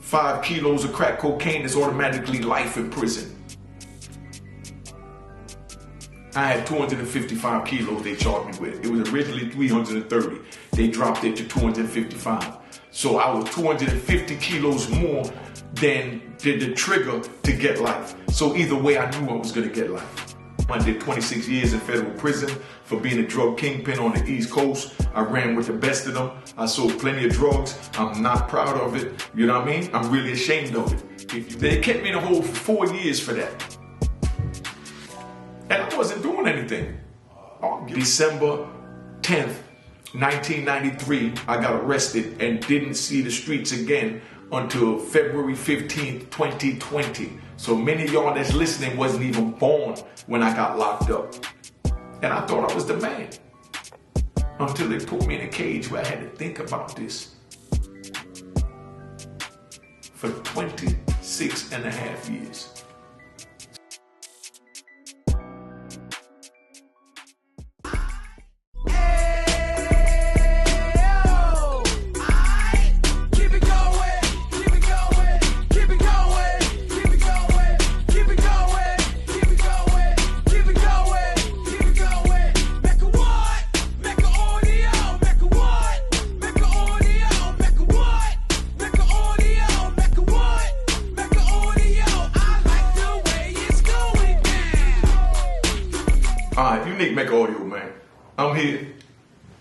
5 kilos of crack cocaine is automatically life in prison. I had 255 kilos they charged me with. It was originally 330. They dropped it to 255. So I was 250 kilos more than the trigger to get life. So either way, I knew I was gonna get life. I did 26 years in federal prison for being a drug kingpin on the East Coast. I ran with the best of them. I sold plenty of drugs. I'm not proud of it. You know what I mean? I'm really ashamed of it. They kept me in the hole for 4 years for that. And I wasn't doing anything. December 10th, 1993, I got arrested and didn't see the streets again until February 15th, 2020. So many of y'all that's listening wasn't even born when I got locked up. And I thought I was the man. Until they put me in a cage where I had to think about this. For 26 and a half years. Unique Mecca audio, man. I'm here.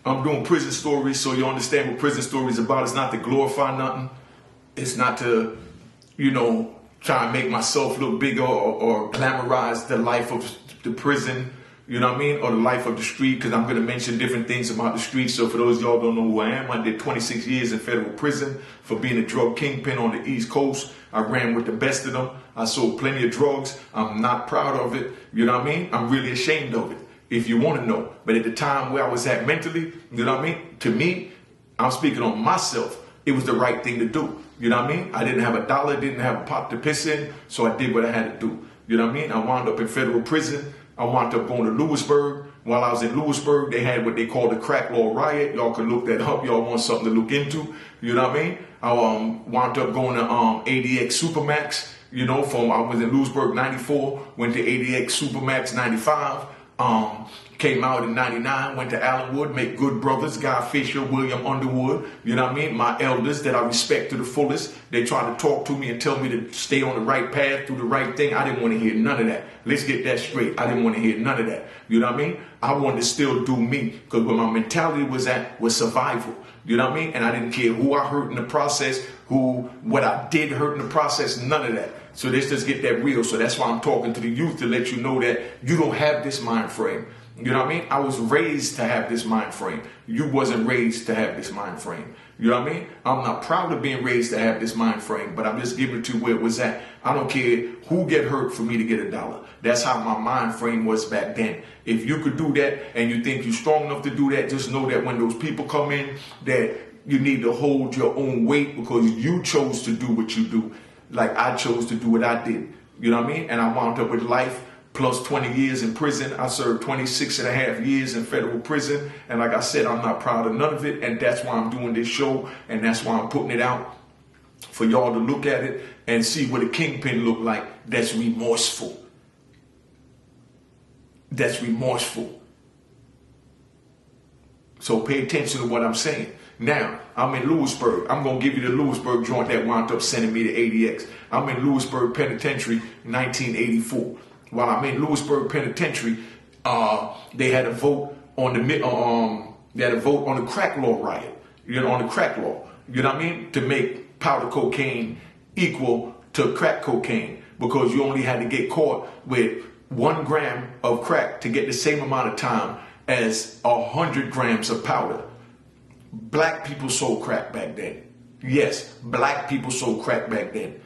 I'm doing prison stories so you understand what prison stories is about. It's not to glorify nothing. It's not to, try and make myself look bigger or glamorize the life of the prison, you know what I mean? Or the life of the street, because I'm going to mention different things about the street. So for those of y'all who don't know who I am, I did 26 years in federal prison for being a drug kingpin on the East Coast. I ran with the best of them. I sold plenty of drugs. I'm not proud of it. You know what I mean? I'm really ashamed of it, if you want to know. But at the time where I was at mentally, you know what I mean? To me, I'm speaking on myself. It was the right thing to do. You know what I mean? I didn't have a dollar, didn't have a pot to piss in, so I did what I had to do. You know what I mean? I wound up in federal prison. I wound up going to Lewisburg. While I was in Lewisburg, they had what they called the crack law riot. Y'all can look that up. Y'all want something to look into. You know what I mean? I wound up going to ADX Supermax. I was in Lewisburg 94, went to ADX Supermax 95. Came out in 99, went to Allenwood, met good brothers, Guy Fisher, William Underwood, you know what I mean? My elders that I respect to the fullest. They tried to talk to me and tell me to stay on the right path, do the right thing. I didn't want to hear none of that. Let's get that straight. I didn't want to hear none of that. You know what I mean? I wanted to still do me, because where my mentality was at was survival. You know what I mean? And I didn't care who I hurt in the process, what I did hurt in the process, none of that. So let's just get that real. So that's why I'm talking to the youth, to let you know that you don't have this mind frame. You know what I mean? I was raised to have this mind frame. You wasn't raised to have this mind frame. You know what I mean? I'm not proud of being raised to have this mind frame, but I'm just giving it to where it was at. I don't care who get hurt for me to get a dollar. That's how my mind frame was back then. If you could do that and you think you're strong enough to do that, just know that when those people come in, that you need to hold your own weight, because you chose to do what you do. Like I chose to do what I did. You know what I mean? And I wound up with life plus 20 years in prison. I served 26 and a half years in federal prison. And like I said, I'm not proud of none of it. And that's why I'm doing this show. And that's why I'm putting it out for y'all to look at it and see what a kingpin look like. That's remorseful. That's remorseful. So pay attention to what I'm saying. Now, I'm in Lewisburg. I'm going to give you the Lewisburg joint that wound up sending me to ADX. I'm in Lewisburg Penitentiary, 1984. While I'm in Lewisburg Penitentiary, they had a vote on the crack law riot. On the crack law. You know what I mean? To make powder cocaine equal to crack cocaine, because you only had to get caught with 1 gram of crack to get the same amount of time as 100 grams of powder. Black people sold crack back then. Yes, black people sold crack back then.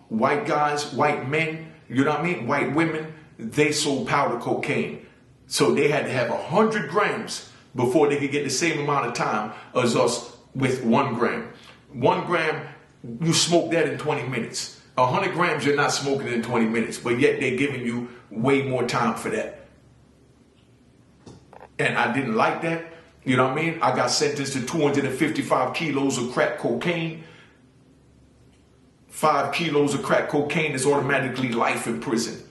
White guys, white men, you know what I mean? White women, they sold powder cocaine. So they had to have 100 grams before they could get the same amount of time as us with 1 gram. 1 gram, you smoke that in 20 minutes. 100 grams, you're not smoking in 20 minutes, but yet they're giving you way more time for that. And I didn't like that. You know what I mean? I got sentenced to 255 kilos of crack cocaine. 5 kilos of crack cocaine is automatically life in prison.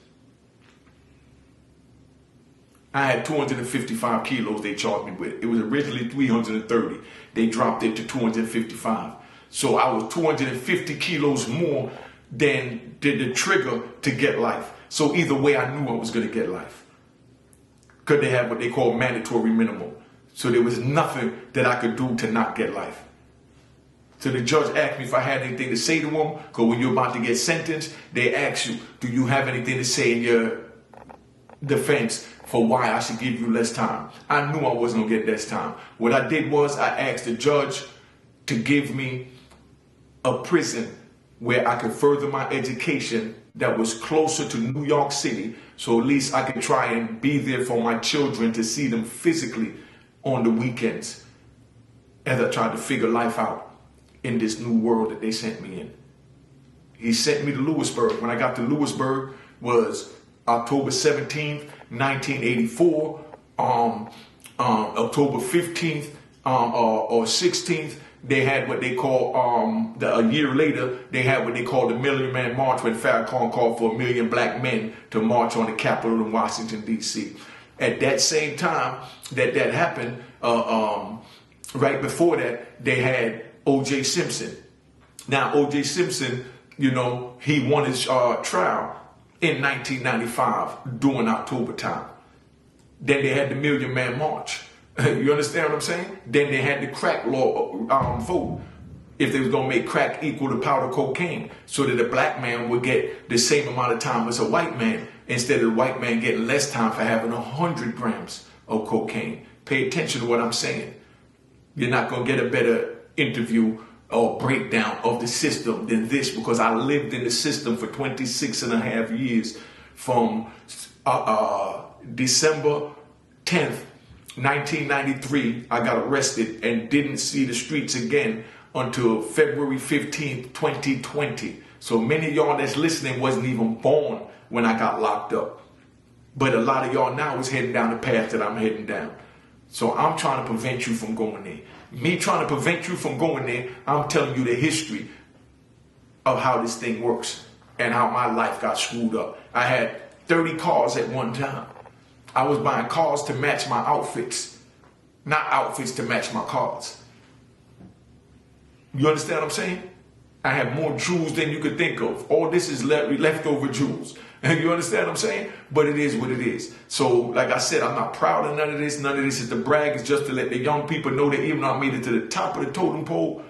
I had 255 kilos they charged me with. It was originally 330. They dropped it to 255. So I was 250 kilos more than the trigger to get life. So either way, I knew I was going to get life. Because they had what they call mandatory minimum. So there was nothing that I could do to not get life. So the judge asked me if I had anything to say to him, because when you're about to get sentenced, they ask you, do you have anything to say in your defense for why I should give you less time? I knew I wasn't going to get less time. What I did was I asked the judge to give me a prison where I could further my education that was closer to New York City, so at least I could try and be there for my children to see them physically on the weekends as I tried to figure life out in this new world that they sent me in. He sent me to Lewisburg. When I got to Lewisburg was October 17th, 1984. October 15th or 16th, they had what they call, a year later, they had what they called the Million Man March, when Farrakhan called for 1 million black men to march on the Capitol in Washington, D.C. At that same time that happened, right before that, they had O.J. Simpson. Now, O.J. Simpson, you know, he won his trial in 1995 during October time. Then they had the Million Man March. You understand what I'm saying? Then they had the crack law vote. If they was going to make crack equal to powder cocaine, so that a black man would get the same amount of time as a white man, instead of the white man getting less time for having 100 grams of cocaine. Pay attention to what I'm saying. You're not going to get a better interview or breakdown of the system than this, because I lived in the system for 26 and a half years, from December 10th, 1993, I got arrested and didn't see the streets again until February 15th, 2020. So many of y'all that's listening wasn't even born when I got locked up. But a lot of y'all now is heading down the path that I'm heading down. So I'm trying to prevent you from going there. Me trying to prevent you from going there, I'm telling you the history of how this thing works and how my life got screwed up. I had 30 cars at one time. I was buying cars to match my outfits, not outfits to match my cars. You understand what I'm saying? I have more jewels than you could think of. All this is leftover jewels. You understand what I'm saying? But it is what it is. So, like I said, I'm not proud of none of this. None of this is to brag. It's just to let the young people know that even though I made it to the top of the totem pole,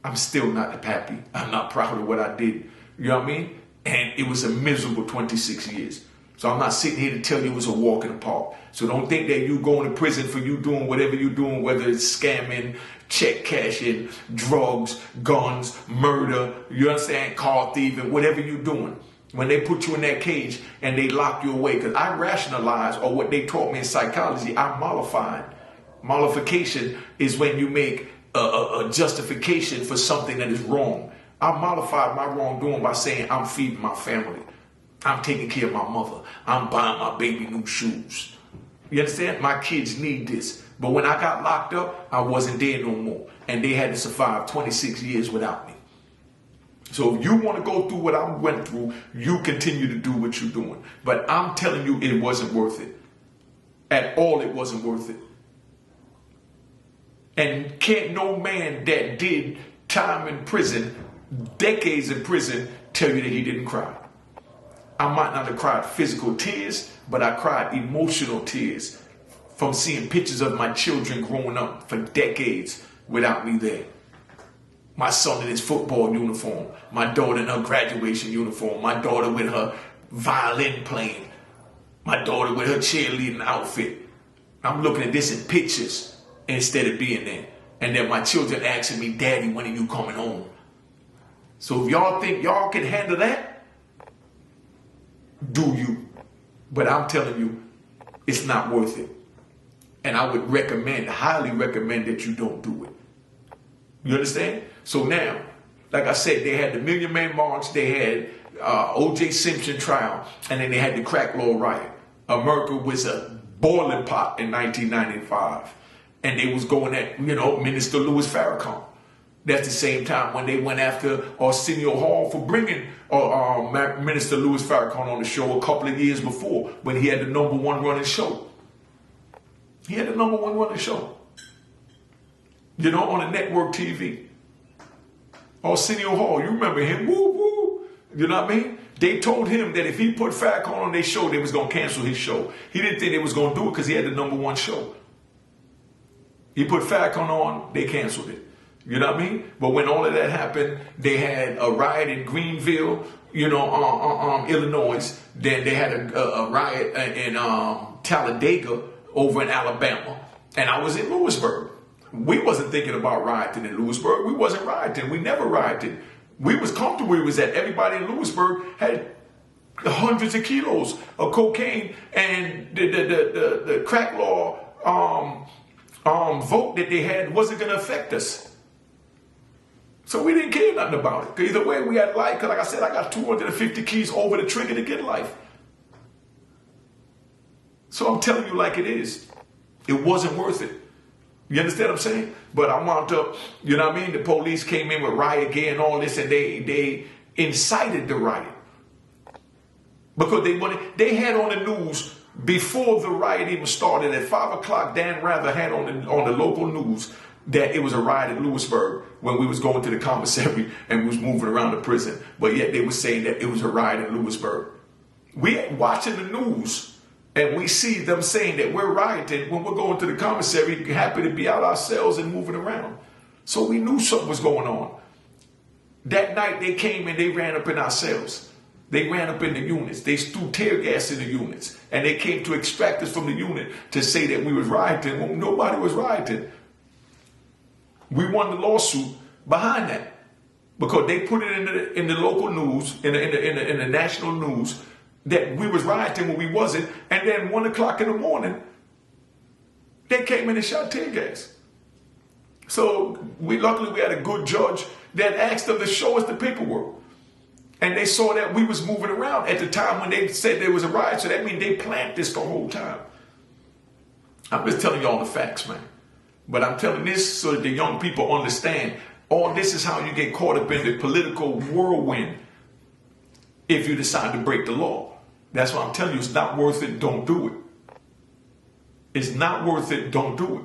I'm still not happy. I'm not proud of what I did. You know what I mean? And it was a miserable 26 years. So I'm not sitting here to tell you it was a walk in the park. So don't think that you going to prison for you doing whatever you're doing, whether it's scamming, check cashing, drugs, guns, murder, you understand, car thieving, whatever you're doing. When they put you in that cage and they lock you away, because I rationalize, or what they taught me in psychology, I mollified. Mollification is when you make a justification for something that is wrong. I mollified my wrongdoing by saying I'm feeding my family. I'm taking care of my mother. I'm buying my baby new shoes. You understand? My kids need this. But when I got locked up, I wasn't there no more. And they had to survive 26 years without me. So if you want to go through what I went through, you continue to do what you're doing. But I'm telling you, it wasn't worth it. At all, it wasn't worth it. And can't no man that did time in prison, decades in prison, tell you that he didn't cry. I might not have cried physical tears, but I cried emotional tears from seeing pictures of my children growing up for decades without me there. My son in his football uniform, my daughter in her graduation uniform, my daughter with her violin playing, my daughter with her cheerleading outfit. I'm looking at this in pictures instead of being there. And then my children asking me, Daddy, when are you coming home? So if y'all think y'all can handle that, do you? But I'm telling you, it's not worth it. And I would recommend, highly recommend, that you don't do it. You understand? So now, like I said, they had the Million Man March, they had O.J. Simpson trial, and then they had the crack law riot. America was a boiling pot in 1995. And they was going at, Minister Louis Farrakhan. That's the same time when they went after Arsenio Hall for bringing Minister Louis Farrakhan on the show a couple of years before, when he had the #1 running show. He had the #1 running show. On a network TV. Arsenio Hall, you remember him? Woo, woo. You know what I mean? They told him that if he put Farrakhan on their show, they was going to cancel his show. He didn't think they was going to do it because he had the #1 show. He put Farrakhan on, they canceled it. You know what I mean? But when all of that happened, they had a riot in Greenville, Illinois. Then they had a riot in Talladega over in Alabama. And I was in Lewisburg. We wasn't thinking about rioting in Lewisburg. We wasn't rioting. We never rioted. We was comfortable where we was at. Everybody in Lewisburg had hundreds of kilos of cocaine, and the crack law vote that they had wasn't going to affect us. So we didn't care nothing about it. Either way, we had life. Because like I said, I got 250 keys over the trigger to get life. So I'm telling you like it is. It wasn't worth it. You understand what I'm saying? But I wound up, the police came in with riot gear and all this, and they incited the riot. Because they had on the news before the riot even started at 5 o'clock. Dan Rather had on the local news that it was a riot in Lewisburg when we was going to the commissary and we was moving around the prison. But yet they were saying that it was a riot in Lewisburg. We watching the news and we see them saying that we're rioting when we're going to the commissary, happy to be out ourselves and moving around. So we knew something was going on. That night they came and they ran up in our cells. They ran up in the units. They threw tear gas in the units. And they came to extract us from the unit to say that we was rioting when nobody was rioting. We won the lawsuit behind that because they put it in the local news, in the national news, that we was rioting when we wasn't. And then 1 o'clock in the morning, they came in and shot tear gas. So luckily we had a good judge that asked them to show us the paperwork. And they saw that we was moving around at the time when they said there was a riot. So that means they planned this the whole time. I'm just telling y'all the facts, man. But I'm telling this so that the young people understand all this is how you get caught up in the political whirlwind if you decide to break the law. That's why I'm telling you it's not worth it, don't do it. It's not worth it, don't do it.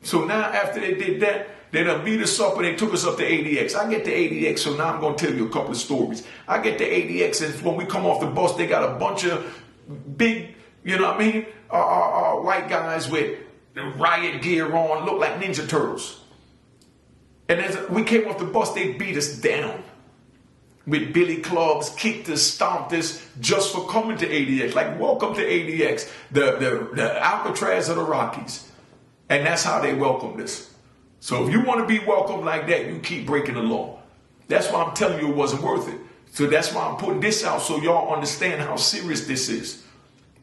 So now after they did that, they done beat us up and they took us up to ADX. I get to ADX, so now I'm going to tell you a couple of stories. I get to ADX and when we come off the bus, they got a bunch of big, white guys with riot gear on, look like Ninja Turtles. And as we came off the bus, they beat us down with billy clubs, kicked us, stomped us just for coming to ADX. Like, welcome to ADX, the Alcatraz of the Rockies. And that's how they welcomed us. So if you want to be welcomed like that, you keep breaking the law. That's why I'm telling you it wasn't worth it. So that's why I'm putting this out so y'all understand how serious this is.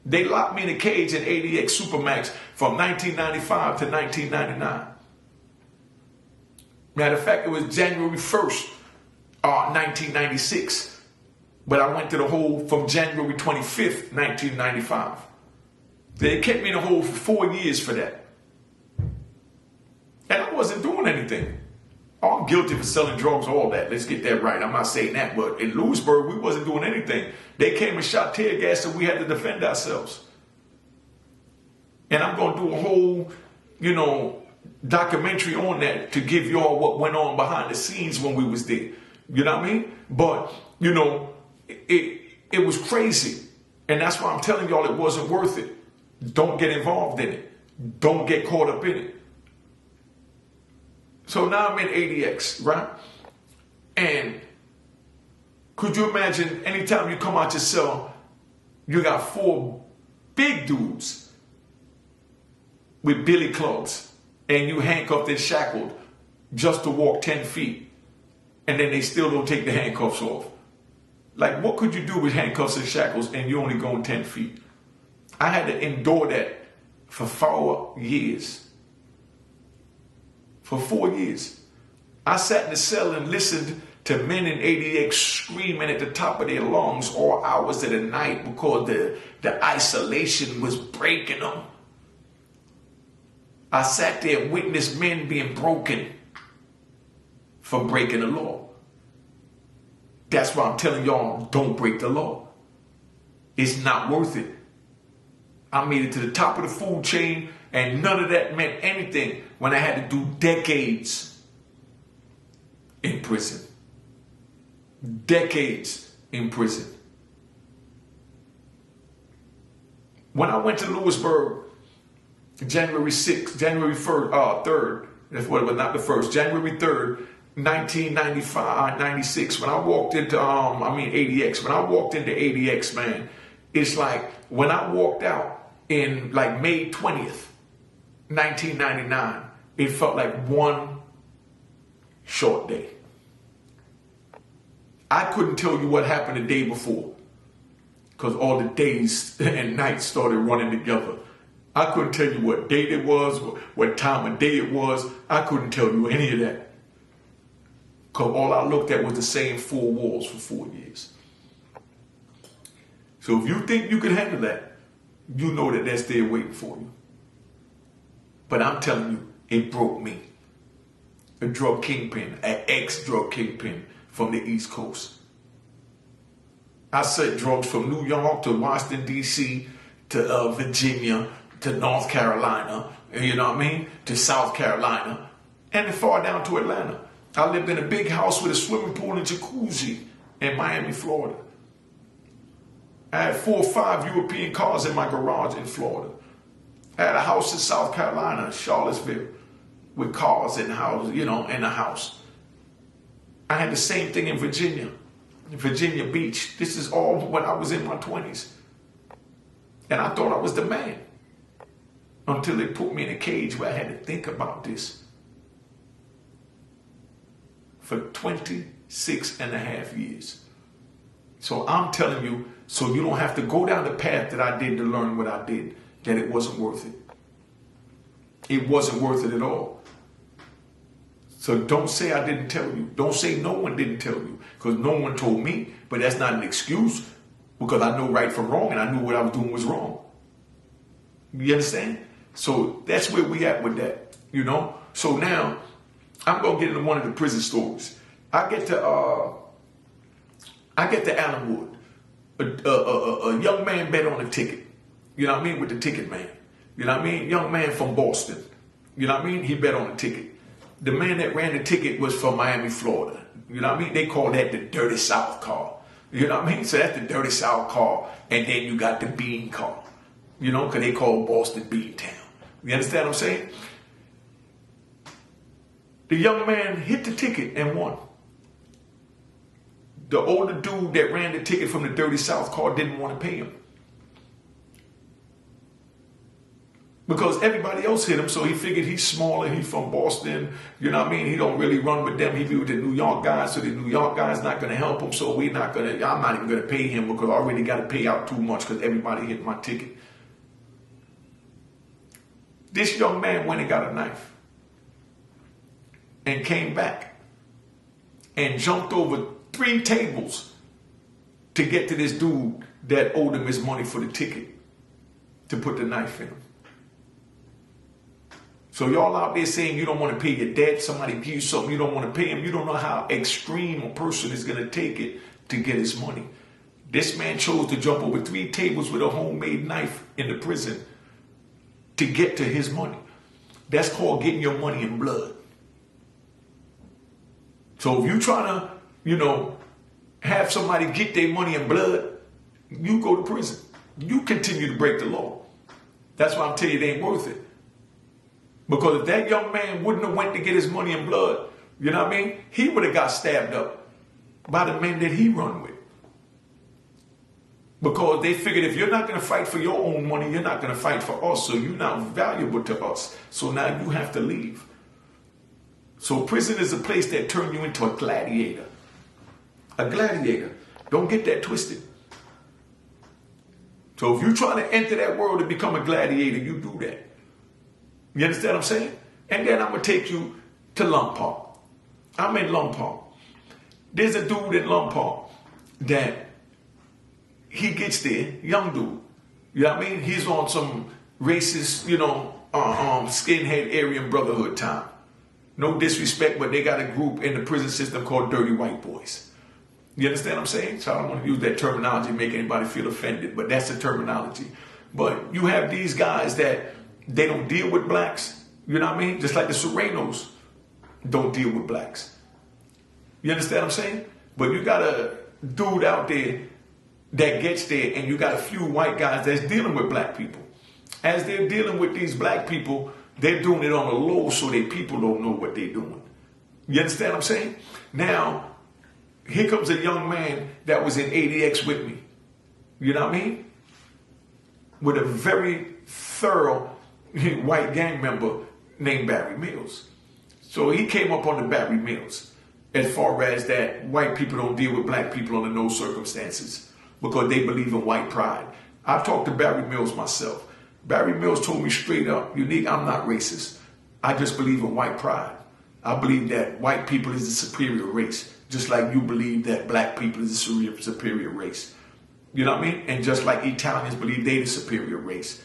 They locked me in a cage in ADX Supermax from 1995 to 1999. Matter of fact, it was January 1st, 1996. But I went to the hole from January 25th, 1995. They kept me in the hole for 4 years for that. And I wasn't doing anything. Oh, I'm guilty for selling drugs, all that. Let's get that right. I'm not saying that, but in Lewisburg, we wasn't doing anything. They came and shot tear gas and we had to defend ourselves. And I'm going to do a whole, documentary on that to give y'all what went on behind the scenes when we was there. You know what I mean? But, it was crazy. And that's why I'm telling y'all it wasn't worth it. Don't get involved in it. Don't get caught up in it. So now I'm in ADX, right? And could you imagine anytime you come out your cell, you got 4 big dudes with billy clubs and you handcuffed and shackled just to walk 10 feet. And then they still don't take the handcuffs off. Like, what could you do with handcuffs and shackles and you only going 10 feet? I had to endure that for 4 years. For 4 years. I sat in the cell and listened to men in ADX screaming at the top of their lungs all hours of the night because the isolation was breaking them. I sat there and witnessed men being broken for breaking the law. That's why I'm telling y'all, don't break the law. It's not worth it. I made it to the top of the food chain, and none of that meant anything when I had to do decades in prison. Decades in prison. When I went to Lewisburg, January 6th, January 3rd, that's what it was, not the 1st, January 3rd, 1995, 96, when I walked into, ADX, when I walked into ADX, man, it's like when I walked out in like May 20th, 1999, it felt like one short day. I couldn't tell you what happened the day before because all the days and nights started running together. I couldn't tell you what date it was, what time of day it was. I couldn't tell you any of that. Because all I looked at was the same four walls for 4 years. So if you think you can handle that, you know that that's there waiting for you. But I'm telling you, it broke me. A drug kingpin, an ex-drug kingpin from the East Coast. I sent drugs from New York to Washington, D.C., to Virginia, to North Carolina, you know what I mean, to South Carolina, and as far down to Atlanta. I lived in a big house with a swimming pool and jacuzzi in Miami, Florida. I had 4 or 5 European cars in my garage in Florida. I had a house in South Carolina, Charlottesville, with cars in the house, in the house. I had the same thing in Virginia Beach. This is all when I was in my 20s. And I thought I was the man until they put me in a cage where I had to think about this. For 26 and a half years. So I'm telling you, so you don't have to go down the path that I did to learn what I did, that it wasn't worth it. It wasn't worth it at all. So don't say I didn't tell you. Don't say no one didn't tell you, because no one told me, but that's not an excuse, because I know right from wrong and I knew what I was doing was wrong. You understand? So that's where we at with that, So now, I'm going to get into one of the prison stories. I get to Allenwood. A young man bet on a ticket. You know what I mean? With the ticket man. You know what I mean? Young man from Boston. You know what I mean? He bet on a ticket. The man that ran the ticket was from Miami, Florida. You know what I mean? They call that the Dirty South car. You know what I mean? So that's the Dirty South car. And then you got the Bean car. Because they call Boston Bean Town. You understand what I'm saying? The young man hit the ticket and won. The older dude that ran the ticket from the Dirty South car didn't want to pay him. Because everybody else hit him, so he figured he's smaller, he's from Boston, you know what I mean? He don't really run with them, he be with the New York guys, so the New York guy's not going to help him, so I'm not even going to pay him because I already got to pay out too much because everybody hit my ticket. This young man went and got a knife and came back and jumped over 3 tables to get to this dude that owed him his money for the ticket to put the knife in him. So y'all out there saying you don't want to pay your debt, somebody gives you something, you don't want to pay him, you don't know how extreme a person is going to take it to get his money. This man chose to jump over 3 tables with a homemade knife in the prison to get to his money. That's called getting your money in blood. So if you trying to, have somebody get their money in blood, you go to prison. You continue to break the law. That's why I'm telling you it ain't worth it. Because if that young man wouldn't have went to get his money in blood, you know what I mean? He would have got stabbed up by the men that he run with. Because they figured if you're not going to fight for your own money, you're not going to fight for us. So you're not valuable to us. So now you have to leave. So prison is a place that turns you into a gladiator. A gladiator. Don't get that twisted. So if you're trying to enter that world and become a gladiator, you do that. You understand what I'm saying? And then I'm going to take you to Lum Park. I'm in Lum Park. There's a dude in Lum Park that he gets there, young dude. You know what I mean? He's on some racist, skinhead Aryan Brotherhood time. No disrespect, but they got a group in the prison system called Dirty White Boys. You understand what I'm saying? So I don't want to use that terminology, make anybody feel offended, but that's the terminology. But you have these guys that they don't deal with blacks. You know what I mean? Just like the Serenos don't deal with blacks. You understand what I'm saying? But you got a dude out there that gets there, and you got a few white guys that's dealing with black people. As they're dealing with these black people, they're doing it on the low so that people don't know what they're doing. You understand what I'm saying? Now, here comes a young man that was in ADX with me. You know what I mean? With a very thorough white gang member named Barry Mills. So he came up on the Barry Mills as far as that white people don't deal with black people under no circumstances because they believe in white pride. I've talked to Barry Mills myself. Barry Mills told me straight up, Unique, I'm not racist. I just believe in white pride. I believe that white people is the superior race, just like you believe that black people is the superior race. You know what I mean? And just like Italians believe they're the superior race.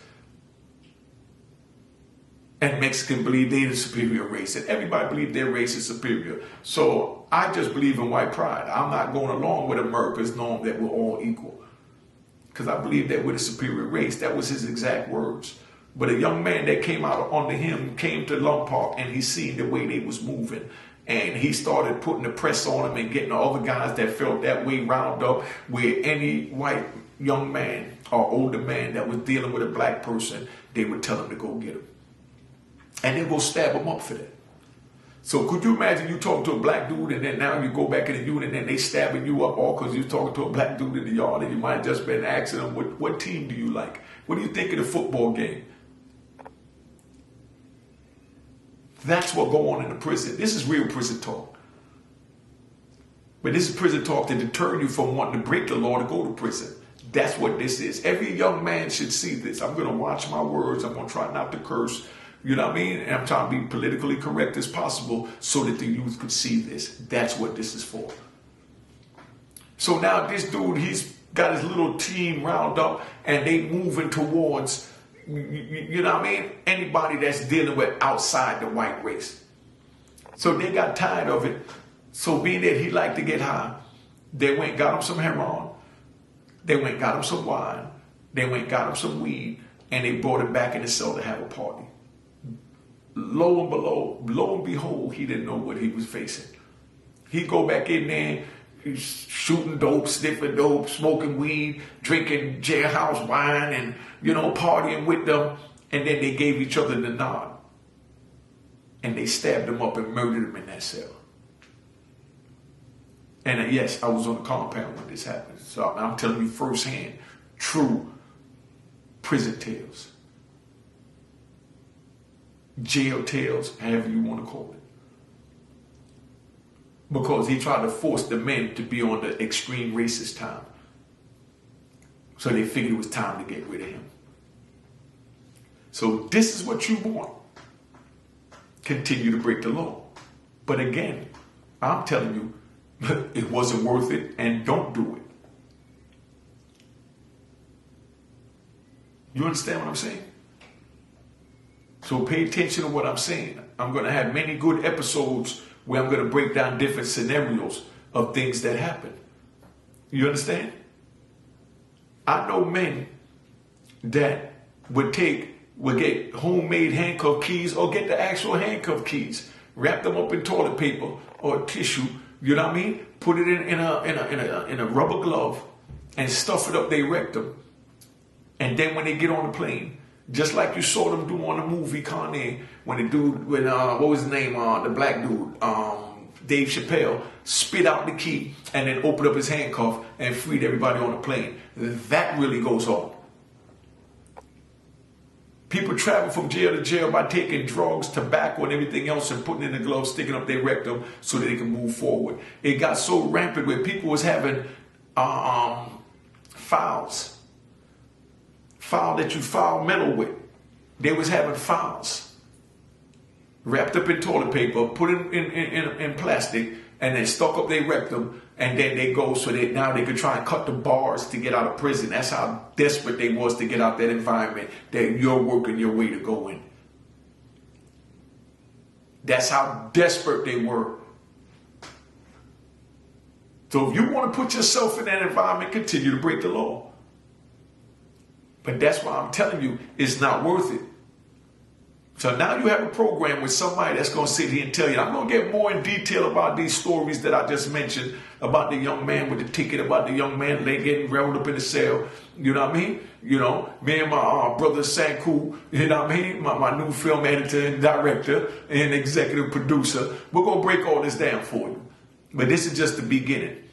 And Mexicans believe they're the superior race. And everybody believes their race is superior. So I just believe in white pride. I'm not going along with America's norm that we're all equal. Because I believe that we're the superior race. That was his exact words. But a young man that came out under him came to Lum Park and he seen the way they was moving. And he started putting the press on them and getting the other guys that felt that way round up where any white young man or older man that was dealing with a black person, they would tell him to go get him. And they go stab him up for that. So could you imagine you talking to a black dude and then now you go back in the unit and then they stabbing you up all because you're talking to a black dude in the yard and you might have just been asking them, what team do you like? What do you think of the football game? That's what go on in the prison. This is real prison talk. But this is prison talk to deter you from wanting to break the law to go to prison. That's what this is. Every young man should see this. I'm going to watch my words. I'm going to try not to curse. You know what I mean? And I'm trying to be politically correct as possible so that the youth could see this. That's what this is for. So now this dude, he's got his little team round up and they moving towards, you know what I mean? Anybody that's dealing with outside the white race. So they got tired of it. So being that he liked to get high, they went got him some heroin. They went got him some wine. They went got him some weed. And they brought him back in the cell to have a party. Lo and behold, he didn't know what he was facing. He'd go back in there, shooting dope, sniffing dope, smoking weed, drinking jailhouse wine, and, partying with them. And then they gave each other the nod. And they stabbed him up and murdered him in that cell. And yes, I was on the compound when this happened. So I'm telling you firsthand, true prison tales. Jail tales, however you want to call it. Because he tried to force the men to be on the extreme racist time. So they figured it was time to get rid of him. So this is what you want. Continue to break the law. But again, I'm telling you, it wasn't worth it and don't do it. You understand what I'm saying? So pay attention to what I'm saying. I'm going to have many good episodes where I'm going to break down different scenarios of things that happen. You understand? I know men that would get homemade handcuff keys or get the actual handcuff keys, wrap them up in toilet paper or tissue, you know what I mean? Put it in a rubber glove and stuff it up their rectum. And then when they get on the plane, just like you saw them do on the movie Con Air, when the dude, what was his name, the black dude, Dave Chappelle, spit out the key and then opened up his handcuff and freed everybody on the plane. That really goes on. People travel from jail to jail by taking drugs, tobacco, and everything else and putting it in the glove, sticking up their rectum so that they can move forward. It got so rampant where people was having files that you file metal with. They was having files wrapped up in toilet paper, put in plastic, and they stuck up their rectum, and then they go so that now they could try and cut the bars to get out of prison. That's how desperate they was to get out that environment that you're working your way to go in. That's how desperate they were. So if you want to put yourself in that environment, continue to break the law. But that's why I'm telling you, it's not worth it. So now you have a program with somebody that's going to sit here and tell you. I'm going to get more in detail about these stories that I just mentioned, about the young man with the ticket, about the young man getting rolled up in the cell. You know what I mean? You know, me and my brother Sanku, you know what I mean? My new film editor and director and executive producer. We're going to break all this down for you. But this is just the beginning.